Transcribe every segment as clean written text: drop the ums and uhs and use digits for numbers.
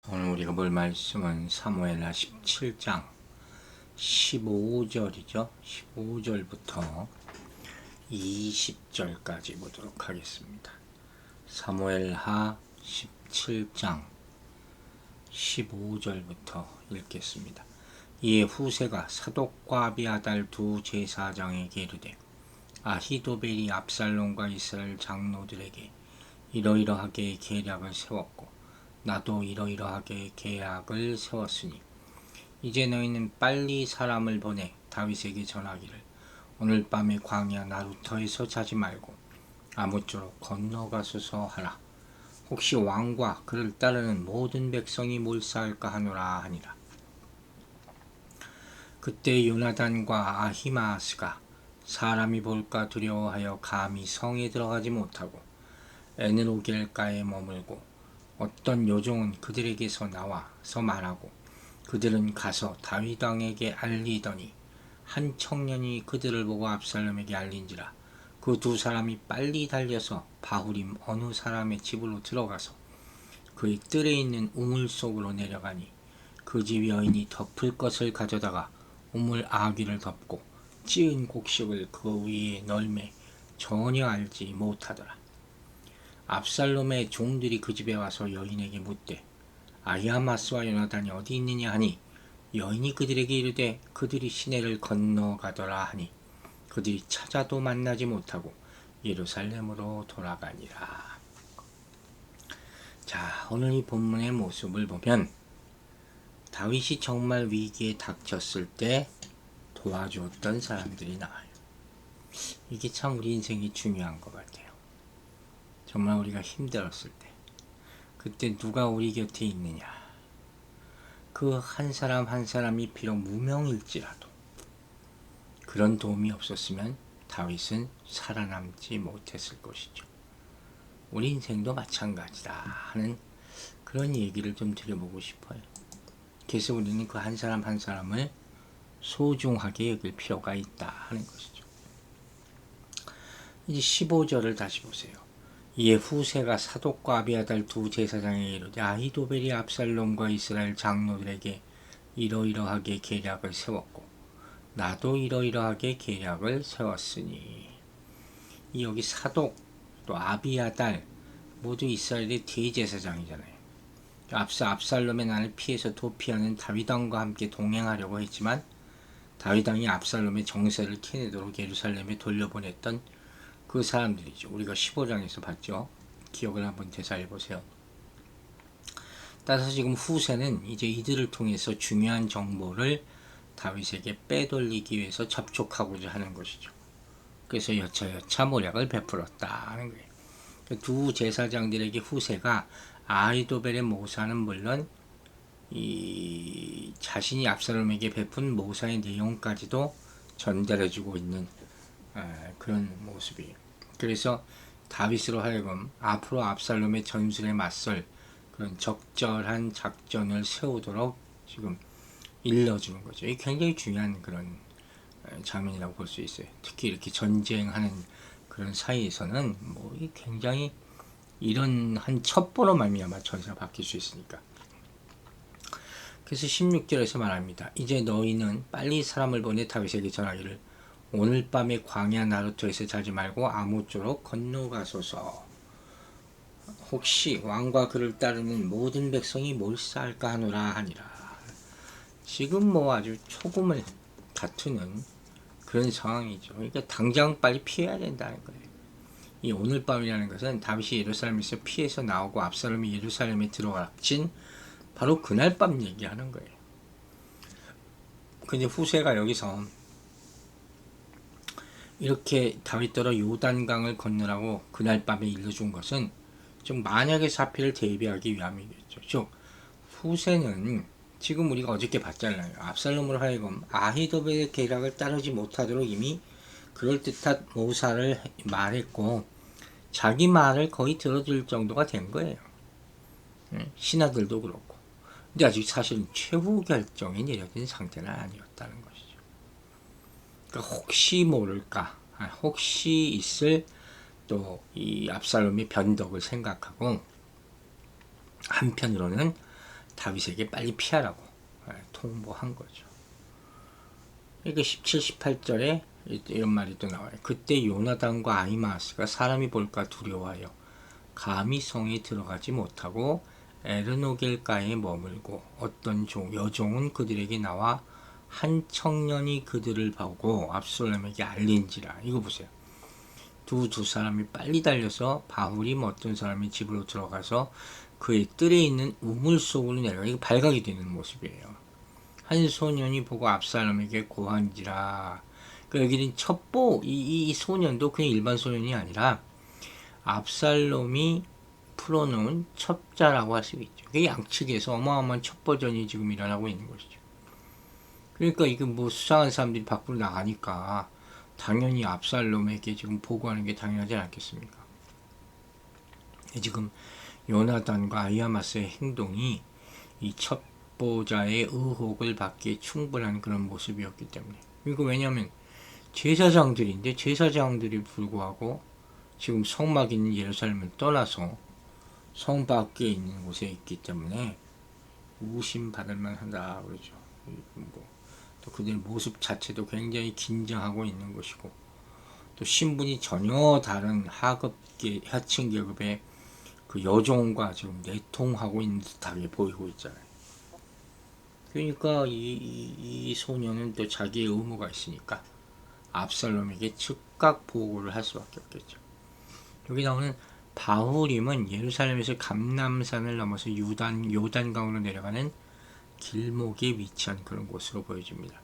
오늘 우리가 볼 말씀은 사무엘하 17장 15절이죠. 15절부터 20절까지 보도록 하겠습니다. 사무엘하 17장 15절부터 읽겠습니다. 이에 후세가 사독과 아비아달 두 제사장에게 이르되 아히도벨이 압살롬과 이스라엘 장로들에게 이러이러하게 계략을 세웠고 나도 이러이러하게 계약을 세웠으니 이제 너희는 빨리 사람을 보내 다윗에게 전하기를 오늘 밤에 광야 나루터에서 자지 말고 아무쪼록 건너가소서 하라. 혹시 왕과 그를 따르는 모든 백성이 몰사할까 하노라 하니라. 그때 요나단과 아히마아스가 사람이 볼까 두려워하여 감히 성에 들어가지 못하고 에느로겔가에 머물고 어떤 요종은 그들에게서 나와서 말하고 그들은 가서 다윗 왕에게 알리더니 한 청년이 그들을 보고 압살롬에게 알린지라. 그 두 사람이 빨리 달려서 바후림 어느 사람의 집으로 들어가서 그의 뜰에 있는 우물 속으로 내려가니 그 집 여인이 덮을 것을 가져다가 우물 아귀를 덮고 찌은 곡식을 그 위에 널매 전혀 알지 못하더라. 압살롬의 종들이 그 집에 와서 여인에게 묻되 아히마아스와 요나단이 어디 있느냐 하니 여인이 그들에게 이르되 그들이 시내를 건너가더라 하니 그들이 찾아도 만나지 못하고 예루살렘으로 돌아가니라. 자, 오늘 이 본문의 모습을 보면 다윗이 정말 위기에 닥쳤을 때 도와주었던 사람들이 나와요. 이게 참 우리 인생이 중요한 것 같아요. 정말 우리가 힘들었을 때 그때 누가 우리 곁에 있느냐. 그 한 사람 한 사람이 비록 무명일지라도 그런 도움이 없었으면 다윗은 살아남지 못했을 것이죠. 우리 인생도 마찬가지다 하는 그런 얘기를 좀 드려보고 싶어요. 그래서 우리는 그 한 사람 한 사람을 소중하게 여길 필요가 있다 하는 것이죠. 이제 15절을 다시 보세요. 이에 후세가 사독과 아비아달 두 제사장에게 이르되 아히도벨이 압살롬과 이스라엘 장로들에게 이러이러하게 계략을 세웠고 나도 이러이러하게 계략을 세웠으니. 여기 사독 또 아비아달 모두 이스라엘의 대제사장이잖아요. 앞서 압살롬의 난을 피해서 도피하는 다윗왕과 함께 동행하려고 했지만 다윗왕이 압살롬의 정세를 캐내도록 예루살렘에 돌려보냈던 그 사람들이죠. 우리가 15장에서 봤죠. 기억을 한번 되살려 보세요. 따라서 지금 후세는 이제 이들을 통해서 중요한 정보를 다윗에게 빼돌리기 위해서 접촉하고자 하는 것이죠. 그래서 여차여차 모략을 베풀었다 하는 거예요. 두 제사장들에게 후세가 아히도벨의 모사는 물론 이 자신이 압살롬에게 베푼 모사의 내용까지도 전달해주고 있는 그런 모습이에요. 그래서 다윗으로 하여금 앞으로 압살롬의 전술에 맞설 그런 적절한 작전을 세우도록 지금 일러주는 거죠. 이게 굉장히 중요한 그런 장면이라고 볼 수 있어요. 특히 이렇게 전쟁하는 그런 사이에서는 뭐 굉장히 이런 한 첩보로 말미암아 전세가 바뀔 수 있으니까. 그래서 16절에서 말합니다. 이제 너희는 빨리 사람을 보내 다윗에게 전하기를 오늘 밤에 광야 나루터에서 자지 말고 아무쪼록 건너가소서. 혹시 왕과 그를 따르는 모든 백성이 몰사할까 하노라 하니라. 지금 뭐 아주 초금을 다투는 그런 상황이죠. 그러니까 당장 빨리 피해야 된다는 거예요. 이 오늘 밤이라는 것은 다윗이 예루살렘에서 피해서 나오고 압살롬이 예루살렘에 들어갔진 바로 그날 밤 얘기하는 거예요. 근데 후세가 여기서 이렇게 다윗더러 요단강을 건너라고 그날 밤에 일러준 것은 좀 만약의 사피를 대비하기 위함이겠죠. 즉 후세는 지금 우리가 어저께 봤잖아요. 압살롬으로 하여금 아히도벨의 계략을 따르지 못하도록 이미 그럴듯한 모사를 말했고 자기 말을 거의 들어줄 정도가 된 거예요. 신하들도 그렇고. 근데 아직 사실은 최후 결정이 내려진 상태는 아니었다는 것이죠. 그러니까 혹시 모를까, 혹시 있을 또 이 압살롬의 변덕을 생각하고 한편으로는 다윗에게 빨리 피하라고 통보한 거죠. 그러니까 17, 18절에 이런 말이 또 나와요. 그때 요나단과 아히마아스가 사람이 볼까 두려워하여 감히 성에 들어가지 못하고 에르노겔가에 머물고 어떤 여종은 그들에게 나와 한 청년이 그들을 보고 압살롬에게 알린지라. 이거 보세요. 두 사람이 빨리 달려서 바후림 어떤 사람이 집으로 들어가서 그의 뜰에 있는 우물 속으로 내려가. 이거 발각이 되는 모습이에요. 한 소년이 보고 압살롬에게 고한지라. 그러니까 여기는 첩보, 이 소년도 그냥 일반 소년이 아니라 압살롬이 풀어놓은 첩자라고 할 수 있죠. 그게 양측에서 어마어마한 첩보전이 지금 일어나고 있는 것이죠. 그러니까 이게 뭐 수상한 사람들이 밖으로 나가니까 당연히 압살롬에게 지금 보고하는 게 당연하지 않겠습니까? 지금 요나단과 아히마스의 행동이 이 첩보자의 의혹을 받기에 충분한 그런 모습이었기 때문에. 그리고 왜냐하면 제사장들인데 제사장들이 불구하고 지금 성막 있는 예루살렘을 떠나서 성 밖에 있는 곳에 있기 때문에 의심받을 만하다 그러죠. 또 그들의 모습 자체도 굉장히 긴장하고 있는 것이고, 또 신분이 전혀 다른 하층 계급의 그 여종과 지금 내통하고 있는 듯하게 보이고 있잖아요. 그러니까 이 소녀는 또 자기의 의무가 있으니까 압살롬에게 즉각 보고를 할 수밖에 없겠죠. 여기 나오는 바후림은 예루살렘에서 감람산을 넘어서 요단강으로 내려가는 길목에 위치한 그런 곳으로 보여집니다.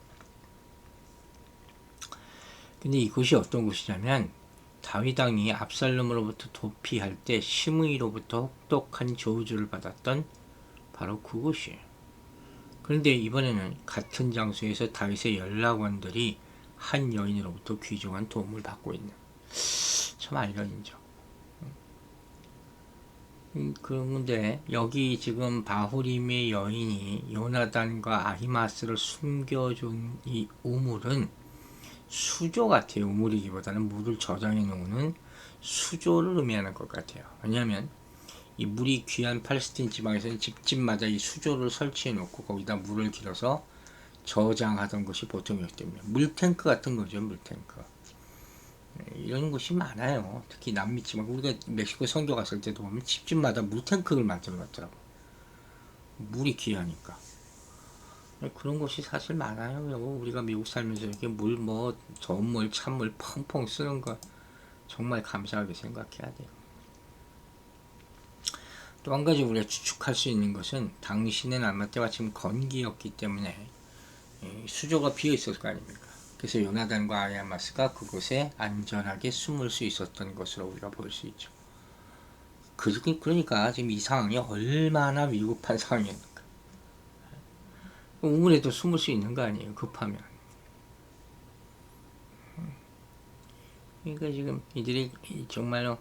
근데 이곳이 어떤 곳이냐면 다윗 왕이 압살롬으로부터 도피할 때 시므이로부터 혹독한 저주를 받았던 바로 그곳이에요. 그런데 이번에는 같은 장소에서 다윗의 연락원들이 한 여인으로부터 귀중한 도움을 받고 있는, 참 아이러니죠. 그런데 여기 지금 바후림의 여인이 요나단과 아히마스를 숨겨준 이 우물은 수조 같아요. 우물이기보다는 물을 저장해 놓는 수조를 의미하는 것 같아요. 왜냐하면 이 물이 귀한 팔레스틴 지방에서는 집집마다 이 수조를 설치해 놓고 거기다 물을 길어서 저장하던 것이 보통이었기 때문에 물탱크 같은 거죠. 물탱크. 이런 곳이 많아요. 특히 남미 지방, 우리가 멕시코 선교 갔을 때도 보면 집집마다 물탱크를 만들어 놨더라고. 물이 귀하니까. 그런 곳이 사실 많아요. 우리가 미국 살면서 이렇게 물, 저물, 찬물 펑펑 쓰는 거 정말 감사하게 생각해야 돼요. 또 한 가지 우리가 추측할 수 있는 것은 당신의 남아 때가 지금 건기였기 때문에 수조가 비어 있었을 거 아닙니까? 그래서 요나단과 아히마스가 그곳에 안전하게 숨을 수 있었던 것으로 우리가 볼 수 있죠. 그러니까 지금 이 상황이 얼마나 위급한 상황이었는가. 우물에도 숨을 수 있는 거 아니에요, 급하면. 그러니까 지금 이들이 정말로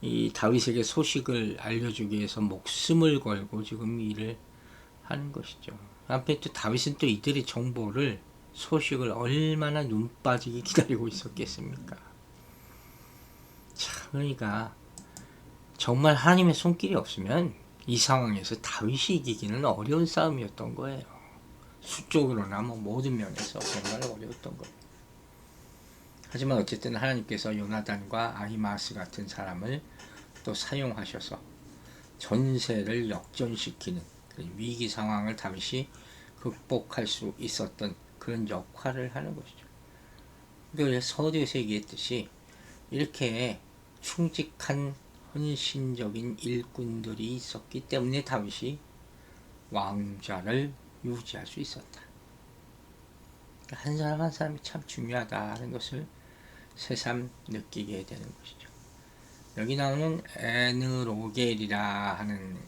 이 다윗에게 소식을 알려주기 위해서 목숨을 걸고 지금 일을 하는 것이죠. 앞에 또 다윗은 또 이들의 정보를, 소식을 얼마나 눈 빠지게 기다리고 있었겠습니까? 자, 그러니까 정말 하나님의 손길이 없으면 이 상황에서 다윗이 이기기는 어려운 싸움이었던 거예요. 수적으로나 모든 면에서 정말 어려웠던 거예요. 하지만 어쨌든 하나님께서 요나단과 아히마스 같은 사람을 또 사용하셔서 전세를 역전시키는 위기 상황을 다윗이 극복할 수 있었던 그런 역할을 하는 것이죠. 그러니까 서두에서 얘기했듯이 이렇게 충직한 헌신적인 일꾼들이 있었기 때문에 다윗이 왕좌를 유지할 수 있었다. 한 사람 한 사람이 참 중요하다는 것을 새삼 느끼게 되는 것이죠. 여기 나오는 에느로겔이라 하는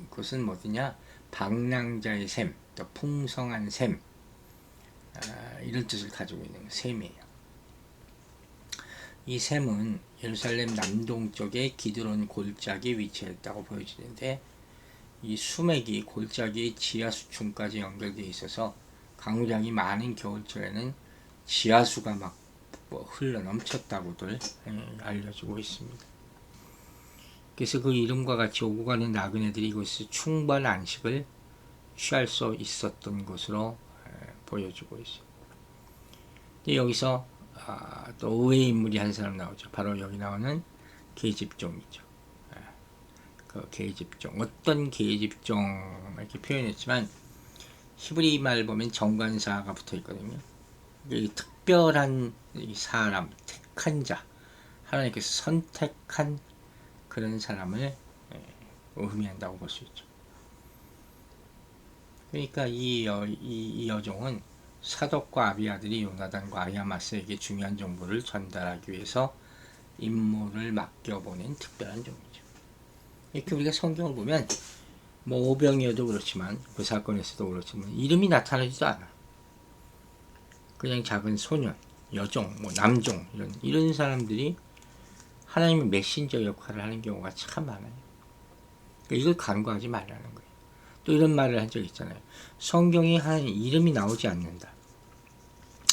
것은 뭐냐? 방랑자의 샘, 또 풍성한 샘, 이런 뜻을 가지고 있는 샘이에요. 이 샘은 예루살렘 남동쪽의 기드론 골짜기에 위치했다고 보여지는데, 이 수맥이 골짜기의 지하수층까지 연결되어 있어서 강우량이 많은 겨울철에는 지하수가 막 흘러 넘쳤다고들 알려지고 있습니다. 그래서 그 이름과 같이 오고 가는 나그네들이 이곳에서 충분 안식을 취할 수 있었던 것으로 보여주고 있어요. 여기서 또 의외의 인물이 한 사람 나오죠. 바로 여기 나오는 계집종이죠. 그 계집종, 어떤 계집종 이렇게 표현했지만 히브리 말 보면 정관사가 붙어 있거든요. 이 특별한 이 사람, 택한 자, 하나님께서 선택한 그런 사람을 의미한다고 볼 수 있죠. 그러니까 이 여종은 사독과 아비아들이 요나단과 아히마스에게 중요한 정보를 전달하기 위해서 임무를 맡겨보낸 특별한 종이죠. 이렇게 우리가 성경을 보면 뭐 오병이어도 그렇지만 그 사건에서도 그렇지만 이름이 나타나지도 않아. 그냥 작은 소년, 여종, 뭐 남종 이런 사람들이 하나님의 메신저 역할을 하는 경우가 참 많아요. 그러니까 이걸 간과하지 말라는 거예요. 또 이런 말을 한 적 있잖아요. 성경에 하나님 이름이 나오지 않는다.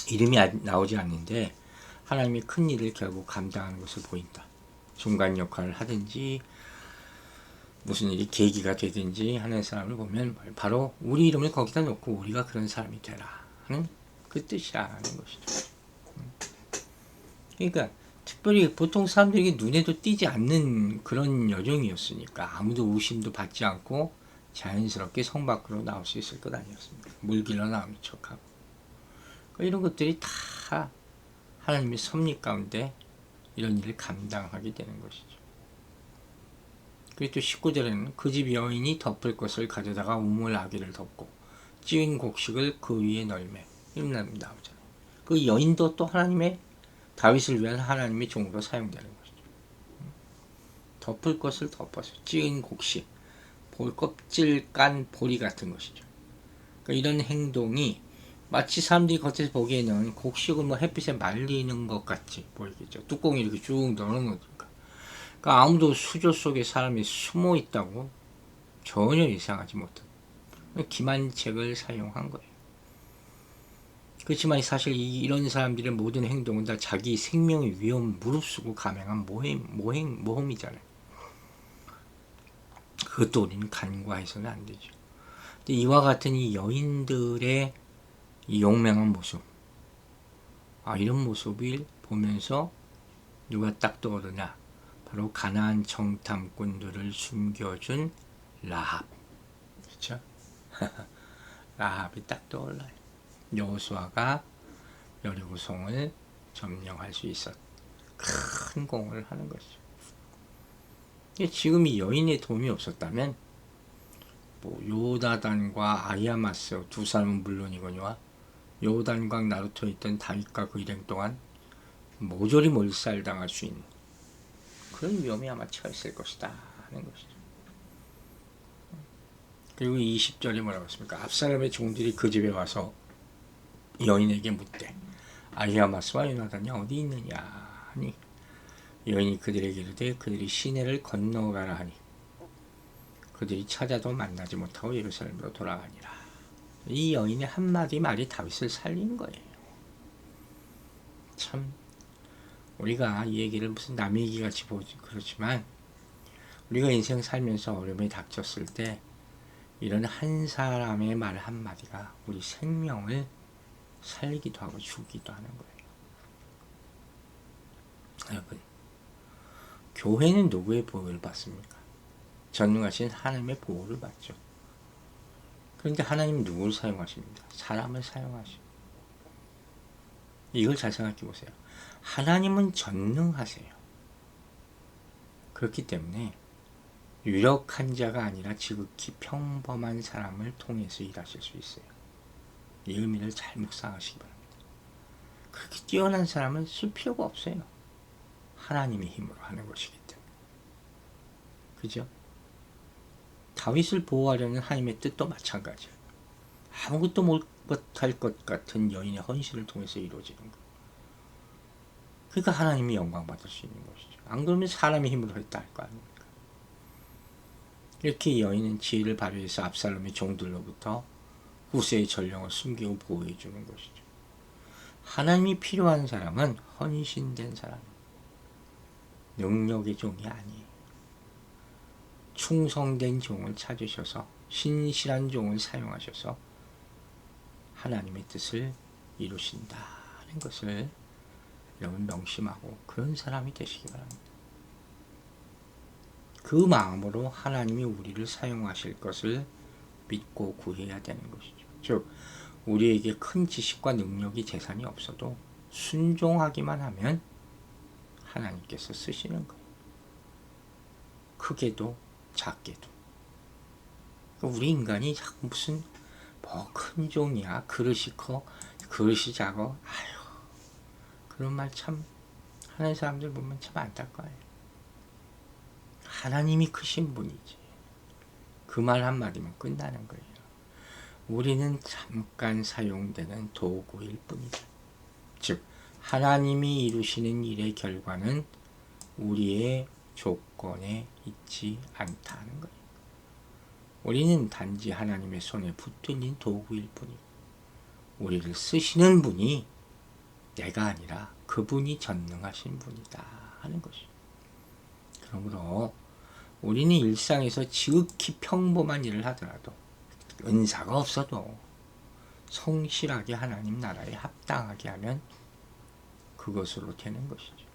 이름이 나오지 않는데 하나님이 큰 일을 결국 감당하는 것을 보인다. 중간 역할을 하든지 무슨 일이 계기가 되든지 하는 사람을 보면 바로 우리 이름을 거기다 놓고 우리가 그런 사람이 되라 하는 그 뜻이라는 것이죠. 그러니까 특별히 보통 사람들에게 눈에도 띄지 않는 그런 여종이었으니까 아무도 의심도 받지 않고 자연스럽게 성 밖으로 나올 수 있을 것 아니었습니까? 물길로 나오는 척하고 그러니까 이런 것들이 다 하나님의 섭리 가운데 이런 일을 감당하게 되는 것이죠. 그리고 또 19절에는 그 집 여인이 덮을 것을 가져다가 우물 아기를 덮고 찌은 곡식을 그 위에 널매 이런 말이 나오잖아요. 그 여인도 또 하나님의 다윗을 위한 하나님의 종으로 사용되는 것이죠. 덮을 것을 덮어서 찌은 곡식, 껍질 깐 보리 같은 것이죠. 그러니까 이런 행동이 마치 사람들이 겉에서 보기에는 곡식을 뭐 햇빛에 말리는 것 같이 보이겠죠. 뚜껑이 이렇게 쭉 넣어놓은 거니까. 그러니까 아무도 수조 속에 사람이 숨어 있다고 전혀 예상하지 못한 기만책을 사용한 거예요. 그렇지만 사실 이런 사람들의 모든 행동은 다 자기 생명의 위험을 무릅쓰고 감행한 모험이잖아요. 그것도 우리는 간과해서는 안 되죠. 근데 이와 같은 이 여인들의 이 용맹한 모습, 이런 모습을 보면서 누가 딱 떠오르냐? 바로 가나안 정탐꾼들을 숨겨준 라합, 그렇죠? 라합이 딱 떠올라요. 여호수아가 여리고성을 점령할 수 있었, 큰 공을 하는 것이죠. 지금 이 여인의 도움이 없었다면, 뭐 요나단과 아히마스 두 사람은 물론이거니와 요단강 나루터에 있던 다윗과 그 일행 동안 모조리 몰살당할 수 있는 그런 위험이 아마 처했을 것이다 하는 것이죠. 그리고 20절에 뭐라고 했습니까? 압살롬의 종들이 그 집에 와서 여인에게 묻되 아히마스와 요나단이 어디 있느냐 하니 여인이 그들에게 이르되 그들이 시내를 건너가라 하니 그들이 찾아도 만나지 못하고 예루살렘으로 돌아가니라. 이 여인의 한마디 말이 다윗을 살린 거예요. 참 우리가 이 얘기를 무슨 남의 얘기 같이 보지 그렇지만 우리가 인생 살면서 어려움이 닥쳤을 때 이런 한 사람의 말 한마디가 우리 생명을 살기도 하고 죽기도 하는 거예요. 여러분, 교회는 누구의 보호를 받습니까? 전능하신 하나님의 보호를 받죠. 그런데 하나님은 누구를 사용하십니까? 사람을 사용하십니다. 이걸 잘 생각해 보세요. 하나님은 전능하세요. 그렇기 때문에 유력한 자가 아니라 지극히 평범한 사람을 통해서 일하실 수 있어요. 이 의미를 잘 묵상하시기 바랍니다. 그렇게 뛰어난 사람은 쓸 필요가 없어요. 하나님의 힘으로 하는 것이기 때문에. 그죠? 다윗을 보호하려는 하나님의 뜻도 마찬가지예요. 아무것도 못할 것 같은 여인의 헌신을 통해서 이루어지는 것. 그러니까 하나님이 영광 받을 수 있는 것이죠. 안 그러면 사람의 힘으로 했다 할 거 아닙니까? 이렇게 여인은 지혜를 발휘해서 압살롬의 종들로부터 후세의 전령을 숨기고 보호해 주는 것이죠. 하나님이 필요한 사람은 헌신된 사람, 능력의 종이 아니에요. 충성된 종을 찾으셔서 신실한 종을 사용하셔서 하나님의 뜻을 이루신다는 것을 여러분 명심하고 그런 사람이 되시기 바랍니다. 그 마음으로 하나님이 우리를 사용하실 것을 믿고 구해야 되는 것이죠. 즉 우리에게 큰 지식과 능력이 재산이 없어도 순종하기만 하면 하나님께서 쓰시는 거예요. 크게도 작게도. 우리 인간이 자꾸 무슨 뭐 큰 종이야, 그릇이 커, 그릇이 작아, 아유, 그런 말 참 하는 사람들 보면 참 안타까워요. 하나님이 크신 분이지. 그 말 한마디면 끝나는 거예요. 우리는 잠깐 사용되는 도구일 뿐이다. 즉 하나님이 이루시는 일의 결과는 우리의 조건에 있지 않다는 거예요. 우리는 단지 하나님의 손에 붙들린 도구일 뿐이고 우리를 쓰시는 분이 내가 아니라 그분이 전능하신 분이다 하는 것이죠. 그러므로 우리는 일상에서 지극히 평범한 일을 하더라도 은사가 없어도 성실하게 하나님 나라에 합당하게 하면 그것으로 되는 것이죠.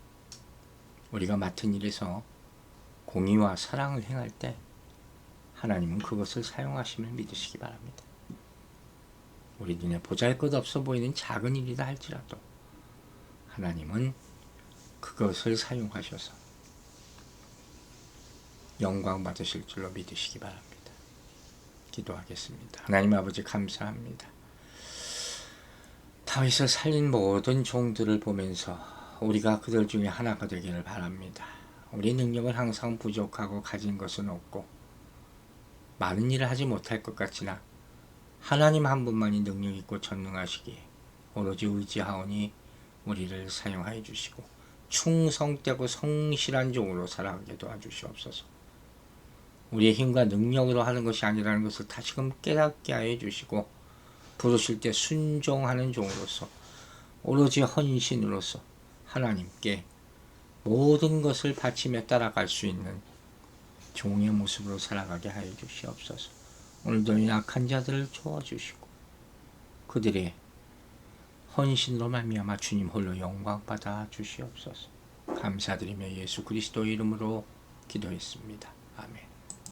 우리가 맡은 일에서 공의와 사랑을 행할 때 하나님은 그것을 사용하심을 믿으시기 바랍니다. 우리 눈에 보잘것없어 보이는 작은 일이다 할지라도 하나님은 그것을 사용하셔서 영광 받으실 줄로 믿으시기 바랍니다. 기도하겠습니다. 하나님 아버지 감사합니다. 다윗을 살린 모든 종들을 보면서 우리가 그들 중에 하나가 되기를 바랍니다. 우리 능력은 항상 부족하고 가진 것은 없고 많은 일을 하지 못할 것 같으나 하나님 한 분만이 능력 있고 전능하시기에 오로지 의지하오니 우리를 사용하여 주시고 충성되고 성실한 종으로 살아가게 도와주시옵소서. 우리의 힘과 능력으로 하는 것이 아니라는 것을 다시금 깨닫게 하여 주시고 부르실 때 순종하는 종으로서 오로지 헌신으로서 하나님께 모든 것을 바치며 따라갈 수 있는 종의 모습으로 살아가게 하여 주시옵소서. 오늘도 약한 자들을 도와주시고 그들의 헌신으로 말미암아 주님 홀로 영광 받아 주시옵소서. 감사드리며 예수 그리스도의 이름으로 기도했습니다. 아멘.